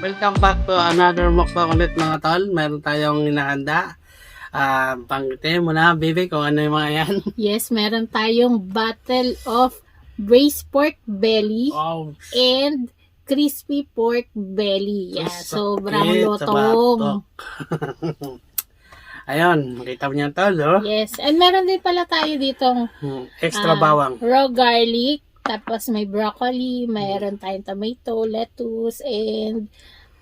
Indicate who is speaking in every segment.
Speaker 1: Welcome back to another mukbang ulit mga tol. Meron tayong hinahanda. Panggitin mo na, baby, kung ano yung mga yan.
Speaker 2: Yes, meron tayong bottle of braised pork belly
Speaker 1: Wow.
Speaker 2: and crispy pork belly. Yeah, sobrang
Speaker 1: Sakit sa
Speaker 2: lutong.
Speaker 1: batok. Ayun, makita mo niyan tol, oh.
Speaker 2: Yes, and meron din pala tayo ditong
Speaker 1: Extra bawang.
Speaker 2: raw garlic, tapos may broccoli, mayroon tayong tomato, lettuce, and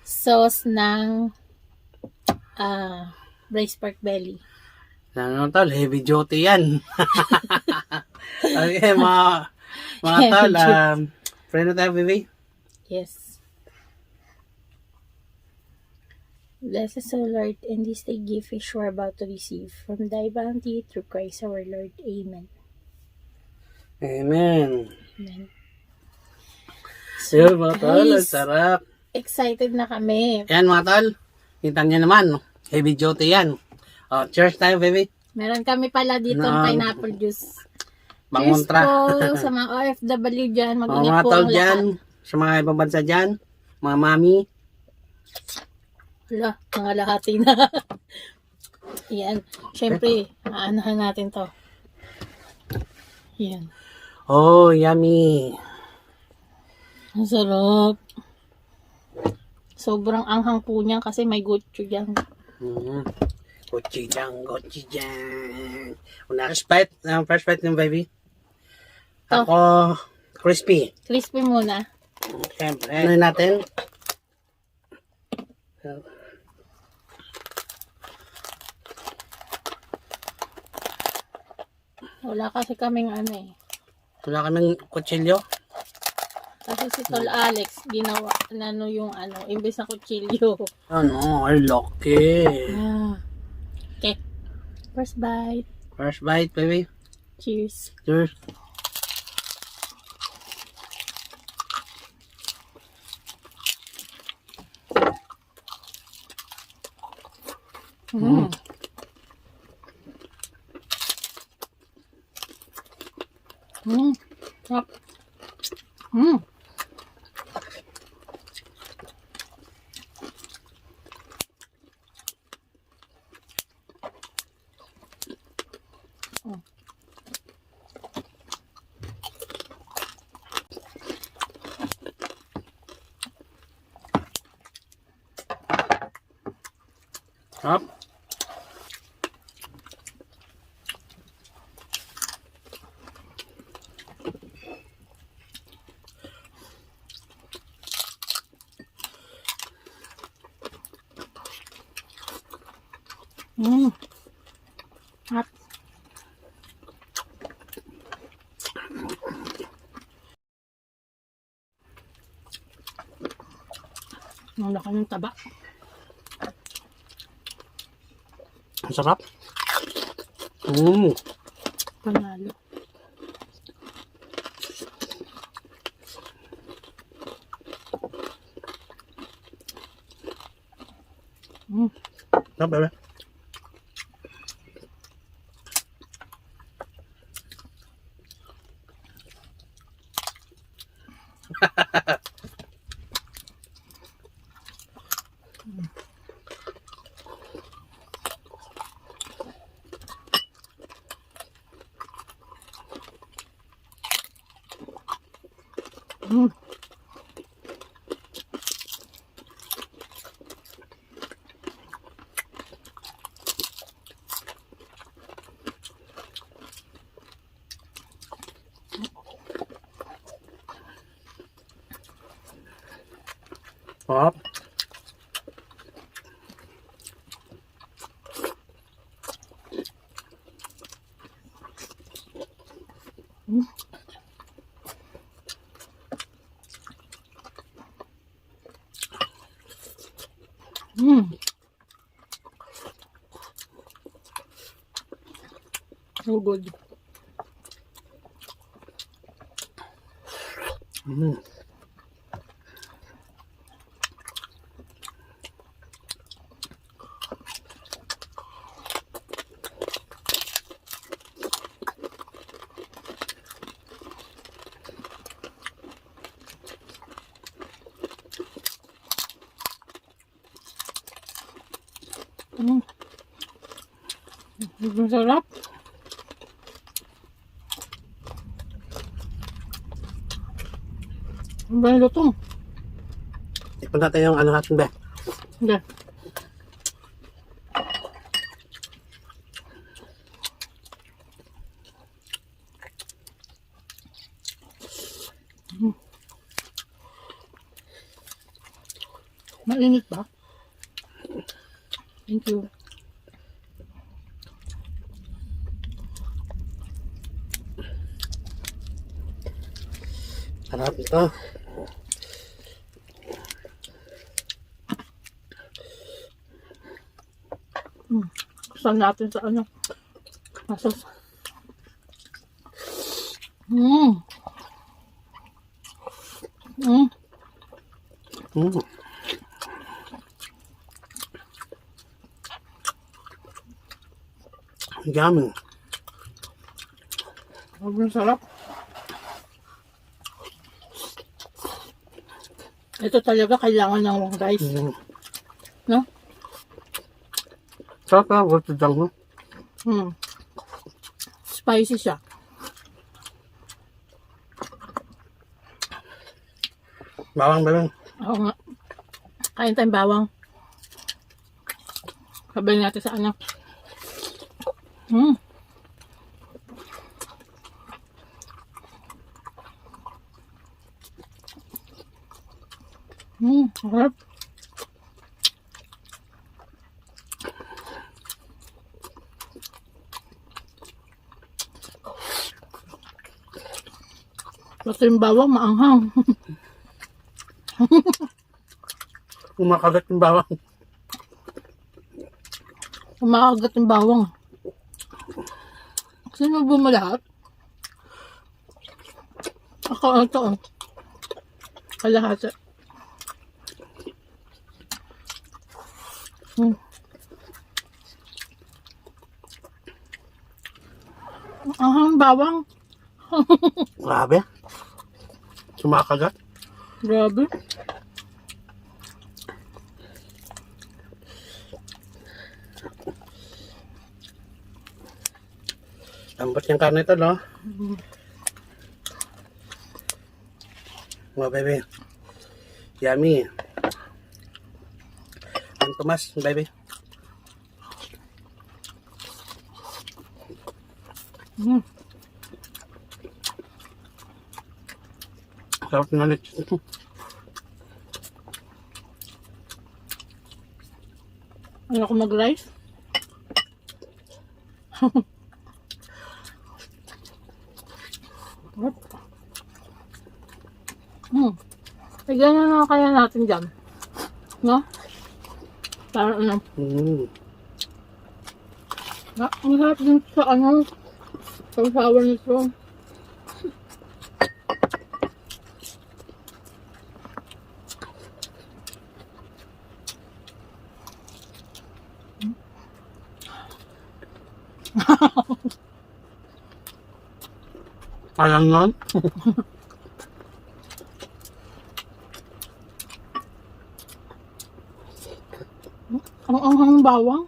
Speaker 2: sauce ng braised pork belly.
Speaker 1: Ano tol, heavy duty yan. Okay, mga tol, friend na tayo, baby.
Speaker 2: Yes. Bless us, O Lord, and this day gift which we are about to receive from thy bounty through Christ our Lord. Amen.
Speaker 1: Amen.
Speaker 2: Amen.
Speaker 1: So, mga tol, ang
Speaker 2: guys,
Speaker 1: sarap.
Speaker 2: excited na kami.
Speaker 1: Yan mga tol, kita niyo naman, heavy duty yan. Oh, cheers tayo, baby.
Speaker 2: Meron kami pala dito ng pineapple juice. Cheers
Speaker 1: Mangontra.
Speaker 2: po sa mga OFW dyan. Mag-ingat
Speaker 1: Mga
Speaker 2: po
Speaker 1: tol
Speaker 2: ang
Speaker 1: dyan,
Speaker 2: lahat.
Speaker 1: sa mga ibang bansa dyan, mga mami.
Speaker 2: Hala, mga lahati na. Yan. Siyempre, aanahan natin to. Yan.
Speaker 1: Oh, yummy.
Speaker 2: Ang sarap. Sobrang anghang po niya kasi may gochu yan.
Speaker 1: Gochujang, gochujang. First bite ng baby.
Speaker 2: To.
Speaker 1: Ako, crispy.
Speaker 2: Crispy muna.
Speaker 1: Siyempre, ano natin?
Speaker 2: Wala kasi kaming ano eh.
Speaker 1: Wala kaming kutsilyo.
Speaker 2: Kasi si Tol Alex, ginawa ano yung ano, imbes na kutsilyo.
Speaker 1: Ano, ay lucky.
Speaker 2: Okay. First bite.
Speaker 1: First bite, baby.
Speaker 2: Cheers.
Speaker 1: Cheers.
Speaker 2: Sarap.
Speaker 1: Up.
Speaker 2: Hot. Ang laki ng taba.
Speaker 1: Ang sarap.
Speaker 2: Panalo.
Speaker 1: Sarap, baby. Sarap.
Speaker 2: So good. Ang sarap. Ang ba yung lutong?
Speaker 1: Tikman natin yung ano natin be.
Speaker 2: Hindi. Mainit ba? Thank you.
Speaker 1: Sarap ito.
Speaker 2: Gusto natin sa ano. Masos.
Speaker 1: Yummy.
Speaker 2: Sobrang sarap. Ito talaga kailangan ng rice. No?
Speaker 1: Sarap na. Worth it lang. No?
Speaker 2: Spicy siya.
Speaker 1: Bawang ba yun?
Speaker 2: Oo nga. Kain tayong bawang. Sabay natin sa ano. Sarap. Basta yung bawang maanghang.
Speaker 1: Kumakagat yung bawang.
Speaker 2: Kumakagat yung bawang. Sino mo lahat? Ako ito. Kalahati. Ang bawang.
Speaker 1: Grabe. Kumakagat.
Speaker 2: Grabe.
Speaker 1: Lambot yung karne ito, no? Mga baby. Yummy. Ang tumas, baby. Sarap na ulit.
Speaker 2: Ano ko mag-rice? Tignan na kaya natin dyan. No? Para ano? Ang harap din sa ano. Sa usawan nito.
Speaker 1: Ayan nun.
Speaker 2: Ang anghang bawang.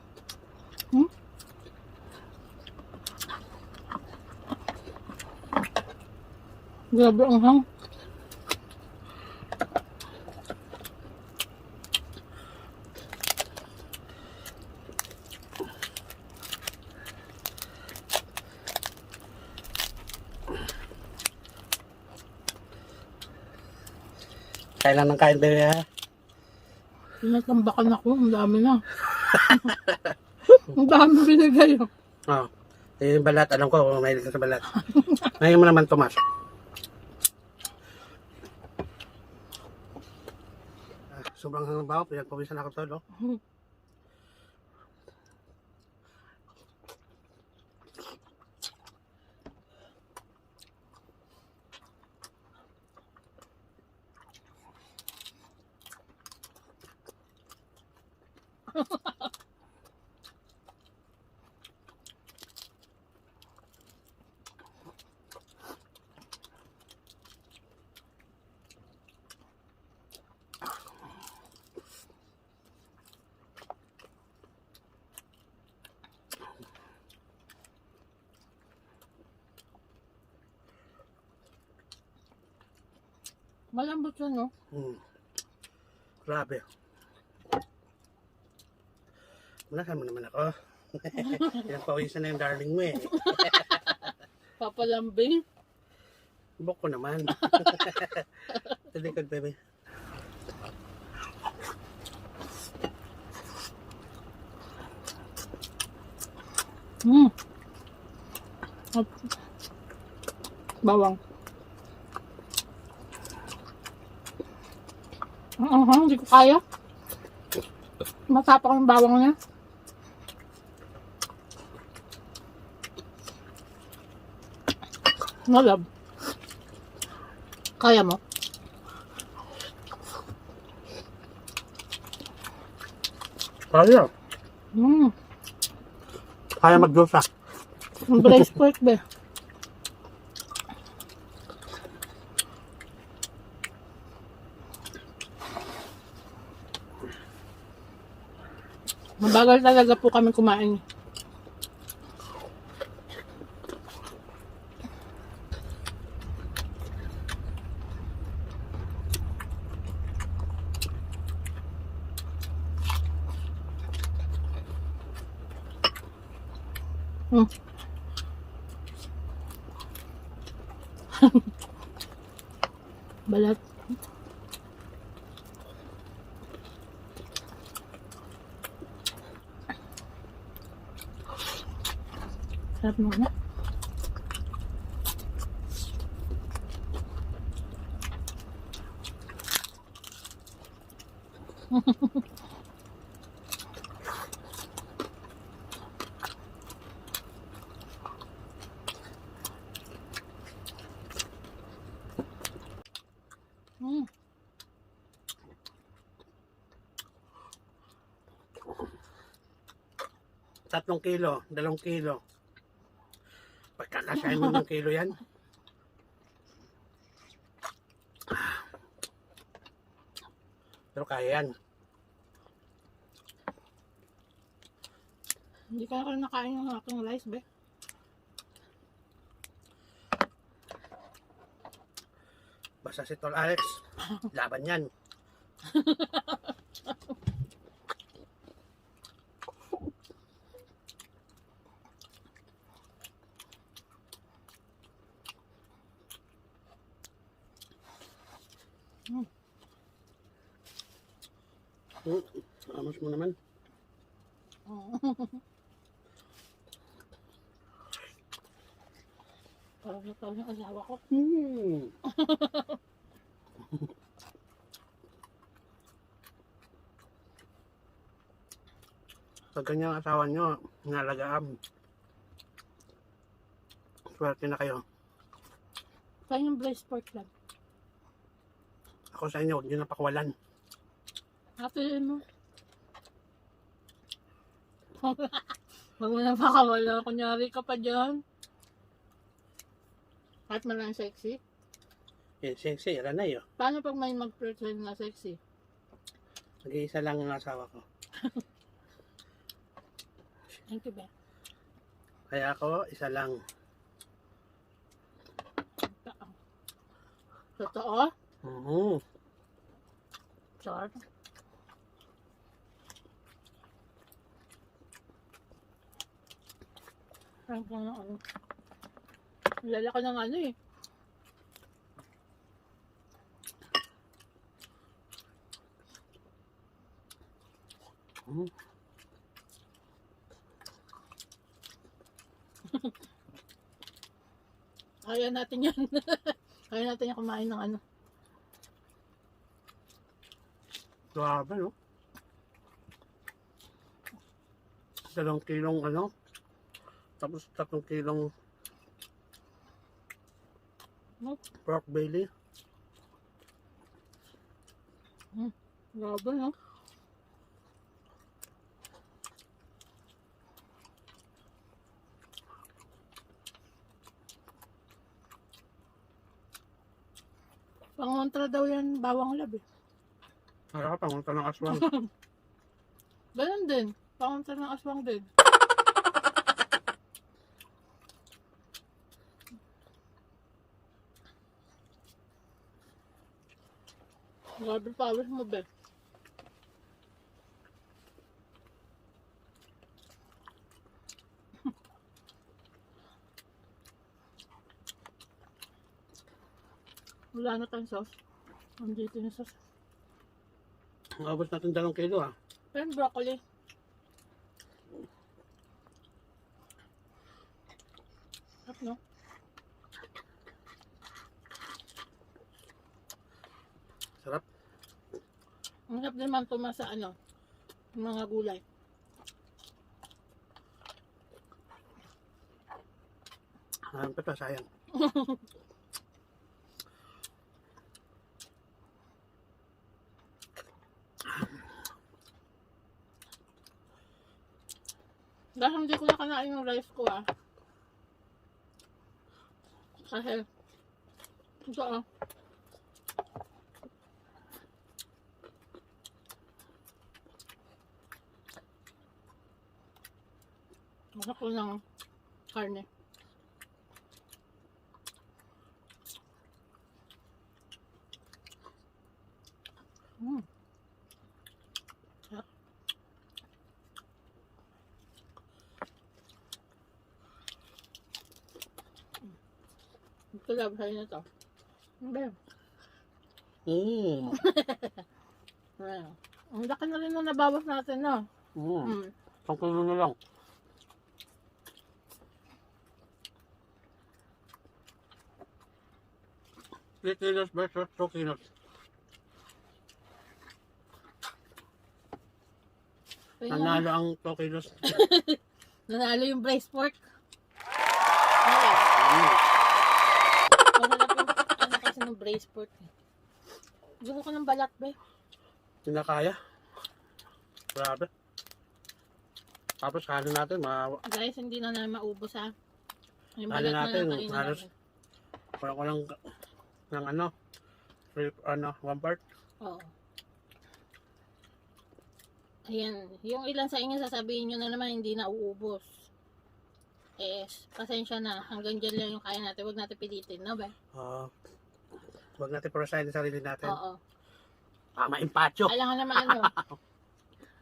Speaker 2: Grabe ang anghang.
Speaker 1: Kain lang ng kain, baby, ha?
Speaker 2: Tinatambakan ako. Ang dami na. Ang dami binigay.
Speaker 1: Oo. Yung balat, alam ko, mahilig ka sa balat. Ngayon mo naman, Tomas. Sobrang hangabaw, pinagpawisan ako to, no?
Speaker 2: Malambot yun, no?
Speaker 1: Grabe. Nasaan mo naman ako? Pinagpawisan na yung darling mo eh.
Speaker 2: Papalambing.
Speaker 1: Bok ko naman. Sa likod, baby.
Speaker 2: Bawang. Hindi ko kaya. Matapang yung bawang niya. Malab. Kaya mo?
Speaker 1: Kaya.
Speaker 2: Mm.
Speaker 1: Kaya magdosa.
Speaker 2: Braised pork ba? Mabagal talaga po kami kumain. Balat. Sarap naman. Mm.
Speaker 1: 3 kilo, 2 kilo. Pagkakasahin mo ng kilo yan. Pero kaya yan.
Speaker 2: Hindi ka na nakain ng aking rice, be.
Speaker 1: Basta si Tol Alex, laban yan. Amos mo naman.
Speaker 2: Parang nataw yung asawa ko.
Speaker 1: Pag ganyang asawa nyo, nalagaan. Swerte na kayo.
Speaker 2: Kaya yung braised pork lang.
Speaker 1: Ako sa inyo, huwag nyo napakawalan.
Speaker 2: Ate mo. Huwag mo na pakawala. Kunyari ka pa dyan. Kahit man lang sexy.
Speaker 1: Yan, sexy, yan na yun.
Speaker 2: Paano pag may mag-pretend na sexy?
Speaker 1: Nag-iisa lang ang asawa ko.
Speaker 2: Thank you, be.
Speaker 1: Kaya ako, isa lang.
Speaker 2: Totoo? Char. Parang ko na ano. Lalaki ng ano eh. Kaya natin yan. Kaya natin yung kumain ng ano.
Speaker 1: Grabe, no? 2 kilong ano? Tapos 3 kilong pork belly.
Speaker 2: Grabe, no? Pangontra daw yan, bawang lab eh.
Speaker 1: Kaya ka, pangunta ng aswang.
Speaker 2: Ganun din. Pangontra ng aswang din. Grabe pawis mo, be. Wala na tayong sauce. Andito yung sauce.
Speaker 1: Abot natin 2 kilo ah.
Speaker 2: Pero yung broccoli. Sarap, no?
Speaker 1: Sarap.
Speaker 2: Ang sarap din naman tuma sa ano, yung mga gulay.
Speaker 1: Ano pa ito, sayang.
Speaker 2: Dahil hindi ko na kanain yung rice ko ah. Kasi, ito ah. Masak ko ng karne. Sarap. Ito lang sa'yo na to. Hindi. Ayan. Ang laki na rin na nabawas natin, no? Mm.
Speaker 1: 1 kilo na lang. Three kilos versus 2 kilos. Nanalo ang 2 kilos.
Speaker 2: Nanalo yung braised pork.
Speaker 1: Mm.
Speaker 2: Masarap yung ano kasi ng braised pork. Gusto ko ng balat, be.
Speaker 1: Hindi na kaya. Grabe. Tapos kanin natin,
Speaker 2: Guys, hindi na namin maubos ha. Yung
Speaker 1: Kanin
Speaker 2: balat na
Speaker 1: natin,
Speaker 2: lang kainin
Speaker 1: halos
Speaker 2: natin.
Speaker 1: kulang ko lang ng ano, 1/4.
Speaker 2: Oo. Ayan. Yung ilan sa inyo sasabihin nyo na naman hindi na uubos. Eh, pasensya na. Hanggang dyan lang yung kaya natin. Huwag natin pilitin, no ba?
Speaker 1: Huwag natin porosahin ang sarili natin.
Speaker 2: Oo.
Speaker 1: Maimpacho.
Speaker 2: Kailangan naman ano.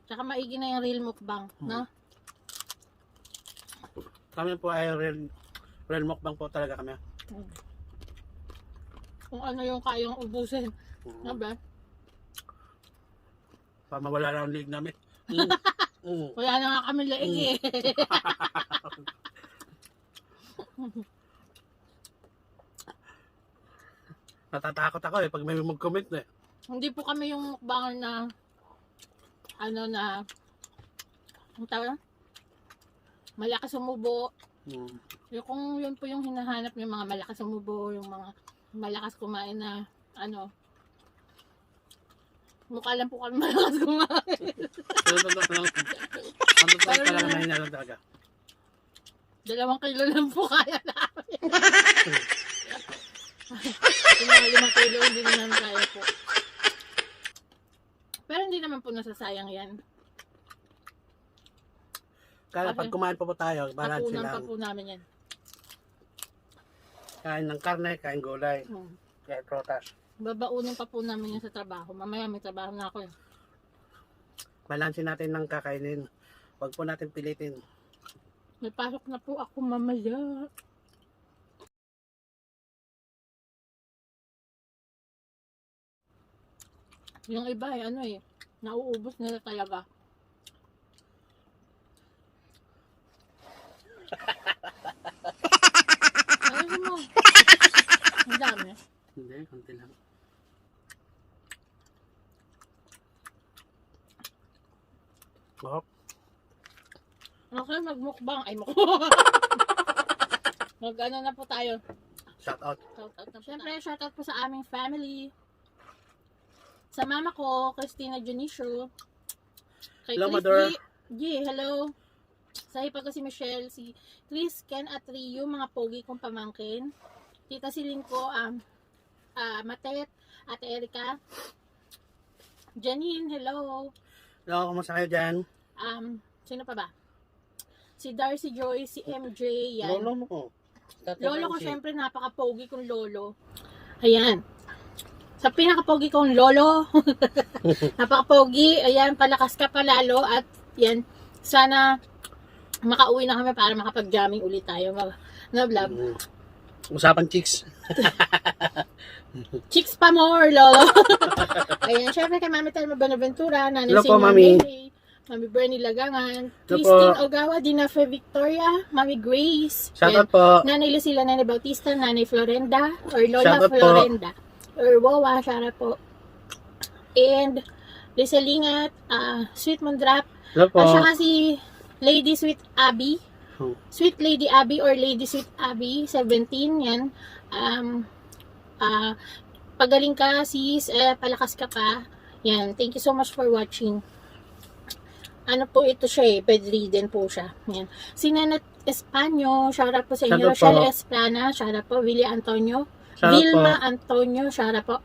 Speaker 2: Tsaka maigi na yung real mukbang, no?
Speaker 1: Kami po ay real mukbang po talaga kami.
Speaker 2: Kung ano yung kayang ubusin. No ba?
Speaker 1: Para mawala na ang liig namin.
Speaker 2: Wala na nga kami laig eh.
Speaker 1: Natatakot ako eh pag may mag-comment eh.
Speaker 2: Hindi po kami yung mukbanger na ano na ang tawag? Malakas sumubo. Yung kung yun po yung hinahanap yung mga malakas sumubo, yung mga malakas kumain na ano. Mukha lang po kami malakas kumain.
Speaker 1: Ano talaga mahina lang talaga.
Speaker 2: 2 kilo lang po kaya namin. Yung mga 5 kilo hindi na namin kaya po. Pero hindi naman po nasasayang yan.
Speaker 1: Kaya pag kumain pa po tayo, balance
Speaker 2: Hapunan pa
Speaker 1: lang.
Speaker 2: po namin yan.
Speaker 1: Kain ng karne, kain gulay, kain protas.
Speaker 2: Babaunin pa po namin yan sa trabaho. Mamaya may trabaho na ako eh.
Speaker 1: Balansin natin ng kakainin. Huwag po natin pilitin.
Speaker 2: May pasok na po ako mamaya. Yung iba ay ano eh, nauubos nila talaga. Ayun mo. Ang dami.
Speaker 1: Hindi, konti lang. Oh,
Speaker 2: Okay, magmukbang. Ay, mukbang. Mag-ano na po tayo.
Speaker 1: shout out.
Speaker 2: Shoutout na po. Siyempre, shoutout po sa aming family. Sa mama ko, Christina Junicio. Kay
Speaker 1: Hello,
Speaker 2: Chris
Speaker 1: mother.
Speaker 2: G, hello. Sa ipa ko si Michelle, si Chris, Ken at Rio, mga pogi kong pamangkin. Tita Silin ko, Matet, Ate Erika. Janine, hello.
Speaker 1: Hello, kumusta kayo dyan?
Speaker 2: Sino pa ba? Si Darcy Joy, si MJ, yan.
Speaker 1: Lolo mo.
Speaker 2: Lolo ko, syempre, napaka-pogi kong lolo. Ayan. Sa pinakapogi kong lolo. Napakapogi. Ayan, palakas ka palalo. At yan, sana makauwi na kami para makapag-jamming ulit tayo. No, love.
Speaker 1: Usapan chicks.
Speaker 2: Chicks pa more, lolo. Ayan, syempre kay Mami Telma Bonaventura, Nanay
Speaker 1: Hello po,
Speaker 2: Senior
Speaker 1: Mami.
Speaker 2: Nene, Mami Bernie Lagangan,
Speaker 1: Hello
Speaker 2: Christine
Speaker 1: po.
Speaker 2: Ogawa, Dinafe Victoria, Mami Grace,
Speaker 1: Shoutout
Speaker 2: ayan,
Speaker 1: po.
Speaker 2: Nanay Lucila, Nanay Bautista, Nanay Florenda, or Lola
Speaker 1: Shoutout po.
Speaker 2: Florenda, or Wawa, shoutout po. And Liselingat, Sweet Mondrap,
Speaker 1: Hello po.
Speaker 2: at saka si Lady Sweet Abby,
Speaker 1: Oh.
Speaker 2: Sweet Lady Abby or Lady Sweet Abby, 17, yan. Pagaling ka, sis, palakas ka pa. Yan, thank you so much for watching. Ano po ito siya bedridden po siya. Yan. Si Nanat Espanyo, shoutout po sa inyo.
Speaker 1: Shoutout po.
Speaker 2: Rochelle Esplana, shoutout po. Willie Antonio.
Speaker 1: Shoutout
Speaker 2: Vilma
Speaker 1: po.
Speaker 2: Antonio, shoutout po.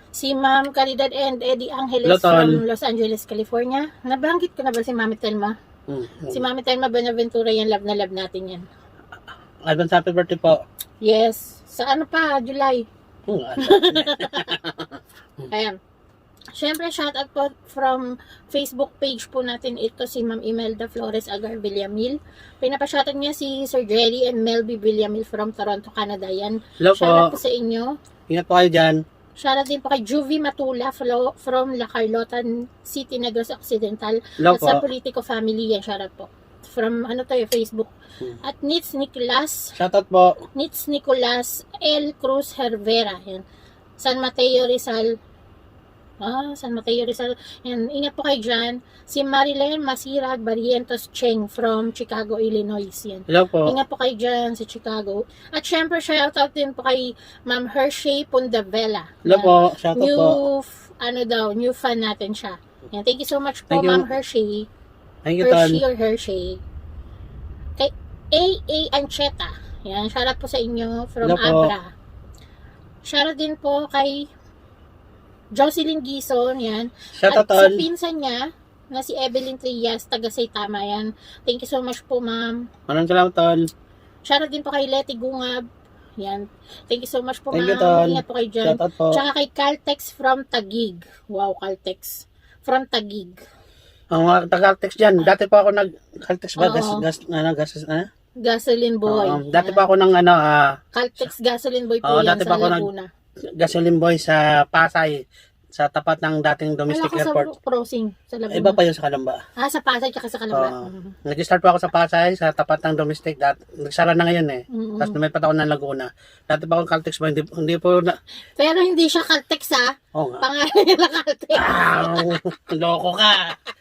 Speaker 2: Si Ma'am Caridad and Eddie Angeles
Speaker 1: Hello, Tol.
Speaker 2: from Los Angeles, California. Nabanggit ko na ba si Mami Telma? Si Mami Telma Bonaventura, yan, love na love natin yan.
Speaker 1: Advance happy birthday po.
Speaker 2: Yes. Sa ano pa, July.
Speaker 1: Ah,
Speaker 2: Ayan. Siyempre, shoutout po from Facebook page po natin ito si Ma'am Imelda Flores Agar Villamil. Pinapashoutout niya si Sir Jerry and Melby Villamil from Toronto, Canada. Yan.
Speaker 1: Hello
Speaker 2: Shoutout
Speaker 1: po.
Speaker 2: po sa inyo.
Speaker 1: Ingat po kayo dyan.
Speaker 2: Shoutout din po kay Juvie Matula from La Carlota City, Negros Occidental.
Speaker 1: Hello
Speaker 2: At sa
Speaker 1: po.
Speaker 2: Politico Family, yan. Shoutout po. From ano tayo, Facebook. At Nits Nicolas
Speaker 1: Shoutout po.
Speaker 2: Nits Nicolas L. Cruz Hervera. Yan. San Mateo Rizal. San Mateo Rizal. Yan. Ingat po kayo dyan. Si Marilyn Masirag Barrientos Cheng from Chicago, Illinois. Yan.
Speaker 1: Hello po.
Speaker 2: Ingat po kayo dyan sa Chicago. At syempre, shoutout din po kay Ma'am Hershey Pundavela.
Speaker 1: Hello
Speaker 2: Yan.
Speaker 1: po. Shoutout
Speaker 2: New,
Speaker 1: po.
Speaker 2: new fan natin siya. Yan. Thank you so much po,
Speaker 1: Thank you.
Speaker 2: Ma'am Hershey.
Speaker 1: Thank you, Ton.
Speaker 2: Hershey or Hershey. Kay A.A. Ancheta. Yan, shoutout po sa inyo from
Speaker 1: Hello po.
Speaker 2: Abra. Shoutout din po kay Jocelyn Gison, yan.
Speaker 1: Shoutout,
Speaker 2: At sa
Speaker 1: Ton.
Speaker 2: pinsan niya, na si Evelyn Trias, taga Saitama, yan. Thank you so much po, ma'am.
Speaker 1: Maraming salamat, Ton.
Speaker 2: Shoutout din po kay Letty Gungab. Yan. Thank you so much po,
Speaker 1: Thank you,
Speaker 2: ma'am.
Speaker 1: Ton.
Speaker 2: Ingat po kayo dyan.
Speaker 1: Shoutout po.
Speaker 2: Tsaka kay Caltex from Taguig. Wow, Caltex. From Taguig.
Speaker 1: Ang mga taga-Caltex dyan. Dati pa ako nag-Caltex ba?
Speaker 2: Oo. Gasoline Boy.
Speaker 1: Dati
Speaker 2: Yan.
Speaker 1: pa ako ng
Speaker 2: Caltex Gasoline Boy po
Speaker 1: Oo,
Speaker 2: yan
Speaker 1: dati
Speaker 2: sa
Speaker 1: pa ako
Speaker 2: Laguna.
Speaker 1: gasoline boy sa Pasay. Sa tapat ng dating
Speaker 2: Wala
Speaker 1: domestic
Speaker 2: ko sa
Speaker 1: airport.
Speaker 2: crossing sa Laguna.
Speaker 1: Iba pa yun sa Kalamba.
Speaker 2: Sa Pasay tsaka sa Calamba.
Speaker 1: Oo. Nag-start pa ako sa Pasay, sa tapat ng domestic. Nagsara na ngayon eh.
Speaker 2: Mm-mm.
Speaker 1: Tapos lumipat ako ng Laguna. Dati pa akong Caltex ba? Hindi po na...
Speaker 2: Pero hindi siya Caltex ha.
Speaker 1: Oo nga.
Speaker 2: Pangalan niya na Caltex.
Speaker 1: Loko ka.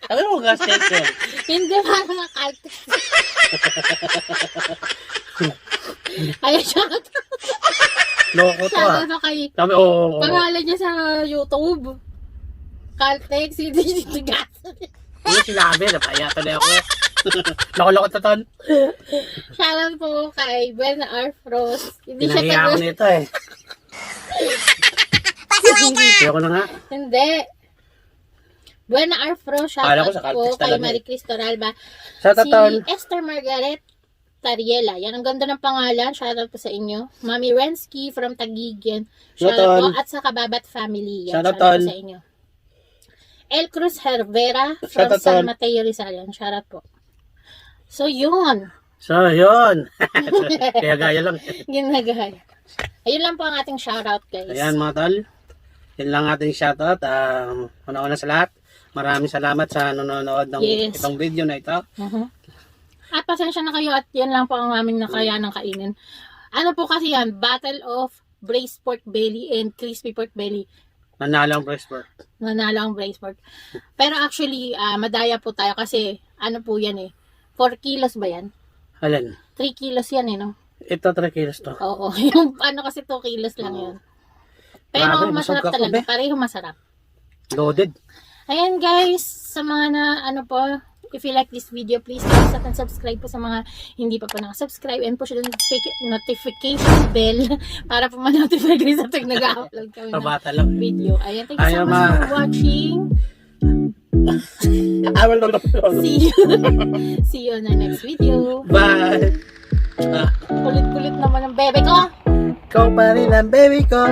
Speaker 1: Sabi mo gas station.
Speaker 2: Hindi pa na Caltex. Ayan siya.
Speaker 1: Loko to ah.
Speaker 2: Sabi kay
Speaker 1: Sabi, oo.
Speaker 2: pangalan niya sa YouTube. Caltex, hindi siya gas.
Speaker 1: Hindi sinabi. Napayata na ako. Loko-loko to, Ton.
Speaker 2: Shoutout po kay Buena R. Frost. Hindi siya
Speaker 1: Pinahiya ako
Speaker 2: taga...
Speaker 1: nito eh. Ayoko na nga.
Speaker 2: Hindi. Buena R. Frost.
Speaker 1: Akala ko
Speaker 2: Shoutout
Speaker 1: sa
Speaker 2: po
Speaker 1: Caltex
Speaker 2: kay
Speaker 1: talaga eh.
Speaker 2: Marie Cris Toralba.
Speaker 1: Shoutout,
Speaker 2: Si
Speaker 1: Ton.
Speaker 2: Esther Margaret Tariela. Yan, ang ganda ng pangalan. Shoutout po sa inyo. Mami Rensky from Taguig. Yan. Shoutout po. At sa Kababat family. Yan.
Speaker 1: Shoutout,
Speaker 2: Shoutout po
Speaker 1: Ton.
Speaker 2: sa inyo. El Cruz Hervera from
Speaker 1: Shoutout,
Speaker 2: San
Speaker 1: Ton.
Speaker 2: Mateo Rizal. Yan. Shoutout po. So, yun.
Speaker 1: So, yun. Kaya gaya lang.
Speaker 2: Ginagaya. Ayun lang po ang ating shoutout, guys.
Speaker 1: Ayan mga tol. Yan lang ating shoutout. Una-una sa lahat. Maraming salamat sa nanonood ng
Speaker 2: Yes.
Speaker 1: itong video na ito.
Speaker 2: At pasensya na kayo at yan lang po ang aming nakayanang kainin. Ano po kasi yan? Battle of Braised Pork Belly and Crispy Pork Belly.
Speaker 1: Nanalo ang breast pork.
Speaker 2: Nanalo ang braised pork. Pero actually, madaya po tayo kasi ano po yan eh. 4 kilos ba yan?
Speaker 1: Alin?
Speaker 2: 3 kilos yan eh, no?
Speaker 1: Ito 3 kilos to.
Speaker 2: Oo. Yung ano kasi 2 kilos lang yun. Pero
Speaker 1: Grabe,
Speaker 2: masarap
Speaker 1: busog ako,
Speaker 2: talaga.
Speaker 1: be.
Speaker 2: Pareho masarap.
Speaker 1: Loaded.
Speaker 2: Ayan guys, sa mga na ano po, if you like this video, please like and subscribe po sa mga hindi pa po nakasubscribe and push the notification bell para po ma-notify kayo sa tuwing nag-upload kami ng
Speaker 1: Pabata lang.
Speaker 2: video. Ayan, thank you
Speaker 1: Ayaw,
Speaker 2: so much
Speaker 1: ma.
Speaker 2: for watching. See you on the next video.
Speaker 1: Bye.
Speaker 2: Kulit-kulit naman ang bebe ko.
Speaker 1: Ikaw pa rin ang baby ko.